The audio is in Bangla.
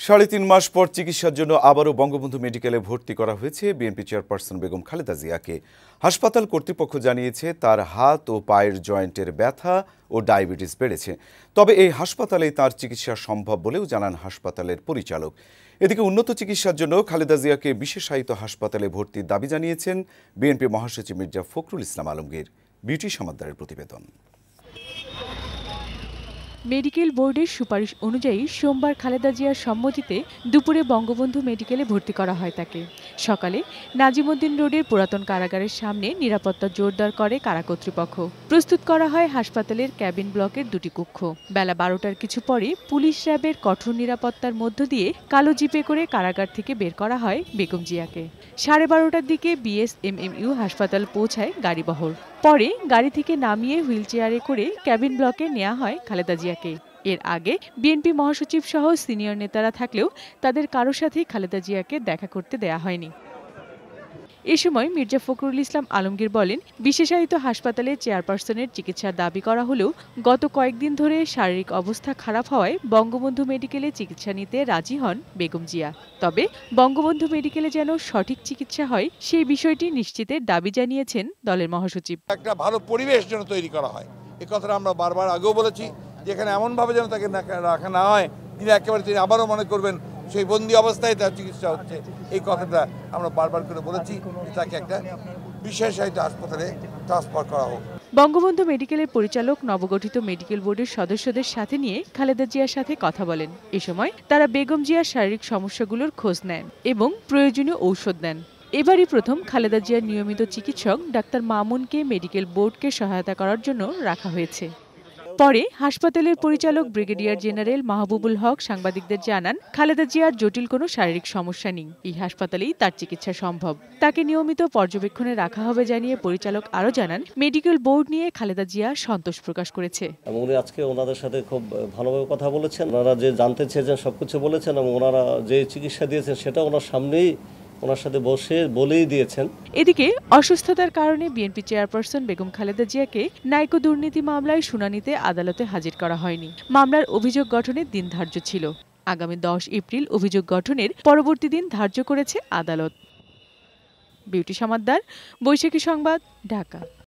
৩.৫ মাস পর চিকিৎসার জন্য আবারও বঙ্গবন্ধু মেডিকেলে ভর্তি করা হয়েছে বিএনপি চেয়ারপারসন বেগম খালেদা জিয়াকে। হাসপাতাল কর্তৃপক্ষ জানিয়েছে তার হাত ও পায়ের জয়েন্টের ব্যথা ও ডায়াবেটিস বেড়েছে। তবে এই হাসপাতালেই তার চিকিৎসা সম্ভব বলেও জানান হাসপাতালের পরিচালক। এদিকে উন্নত চিকিৎসার জন্য খালেদা জিয়াকে বিশেষায়িত হাসপাতালে ভর্তির দাবি জানিয়েছেন বিএনপি মহাসচিব মির্জা ফখরুল ইসলাম আলমগীর। বিউটি সমাদ্দারের প্রতিবেদন। মেডিকেল বোর্ডের সুপারিশ অনুযায়ী সোমবার খালেদা জিয়ার সম্মতিতে দুপুরে বঙ্গবন্ধু মেডিকেলে ভর্তি করা হয় তাকে। সকালে নাজিমউদ্দিন রোডের পুরাতন কারাগারের সামনে নিরাপত্তা জোরদার করে কারা কর্তৃপক্ষ। প্রস্তুত করা হয় হাসপাতালের ক্যাবিন ব্লকের দুটি কক্ষ। বেলা ১২টার কিছু পরে পুলিশ র্যাবের কঠোর নিরাপত্তার মধ্য দিয়ে কালো জিপে করে কারাগার থেকে বের করা হয় বেগম জিয়াকে। ১২:৩০টার দিকে বিএসএমএমইউ হাসপাতাল পৌঁছায় গাড়িবহর। পরে গাড়ি থেকে নামিয়ে হুইলচেয়ারে করে ক্যাবিন ব্লকে নেওয়া হয় খালেদা জিয়াকে। এর আগে বিএনপি মহাসচিব সহ সিনিয়র নেতারা থাকলেও তাদের কারো সাথেই খালেদা জিয়াকে দেখা করতে দেয়া হয়নি। এ সময় মির্জা ফখরুল ইসলাম আলমগীর বলেন, বিশেষায়িত হাসপাতালে চেয়ারপারসনের চিকিৎসার দাবি করা হলেও গত কয়েকদিন ধরে শারীরিক অবস্থা খারাপ হওয়ায় বঙ্গবন্ধু মেডিকেলে চিকিৎসা নিতে রাজি হন বেগম জিয়া। তবে বঙ্গবন্ধু মেডিকেলে যেন সঠিক চিকিৎসা হয় সেই বিষয়টি নিশ্চিতের দাবি জানিয়েছেন দলের মহাসচিব। একটা ভালো পরিবেশ যেন তৈরি করা হয়, এই কথাটা আমরা বারবার আগেও বলেছি, যেখানে এমনভাবে যেন তাকে রাখা না হয় তিনি আবারও মনে করবেন সেই বন্দি অবস্থায় তার চিকিৎসা হচ্ছে। এই কথাটা আমরা বারবার করে বলেছি, তাকে একটা বিশেষায়িত হাসপাতালে ট্রান্সফার করা হোক। বঙ্গবন্ধু মেডিকেলের পরিচালক নবগঠিত মেডিকেল বোর্ডের সদস্যদের সাথে নিয়ে খালেদা জিয়ার সাথে কথা বলেন। এ সময় তারা বেগম জিয়ার শারীরিক সমস্যাগুলোর খোঁজ নেন এবং প্রয়োজনীয় ঔষধ দেন। এবারই প্রথম খালেদা জিয়ার নিয়মিত চিকিৎসক ডাক্তার মামুনকে মেডিকেল বোর্ডকে সহায়তা করার জন্য রাখা হয়েছে। পরে হাসপাতালের পরিচালক ব্রিগেডিয়ার জেনারেল মাহবুবুল হক সাংবাদিকদের জানান, খালেদা জিয়ার জটিল কোনো শারীরিক সমস্যা নেই। এই হাসপাতালেই তার চিকিৎসা সম্ভব। তাকে নিয়মিত পর্যবেক্ষণে রাখা হবে জানিয়ে পরিচালক আরও জানান, মেডিকেল বোর্ড নিয়ে খালেদা জিয়া সন্তোষ প্রকাশ করেছে। এবং উনি আজকে ওনাদের সাথে খুব ভালোভাবে কথা বলেছেন। ওনারা যে জানতে চেয়েছেন সবকিছু বলেছেন এবং ওনারা যে চিকিৎসা দিয়েছেন সেটা ওনার সামনেই ওনার সাথে বসে বলেই দিয়েছেন। এদিকে অসুস্থতার কারণে বিএনপি চেয়ারপারসন বেগম খালেদা জিয়াকে নাইকো দুর্নীতি মামলায় শুনানিতে আদালতে হাজির করা হয়নি। মামলার অভিযোগ গঠনের দিন ধার্য ছিল। আগামী ১০ এপ্রিল অভিযোগ গঠনের পরবর্তী দিন ধার্য করেছে আদালত। বিউটি সমাদ্দার, বৈশাখী সংবাদ, ঢাকা।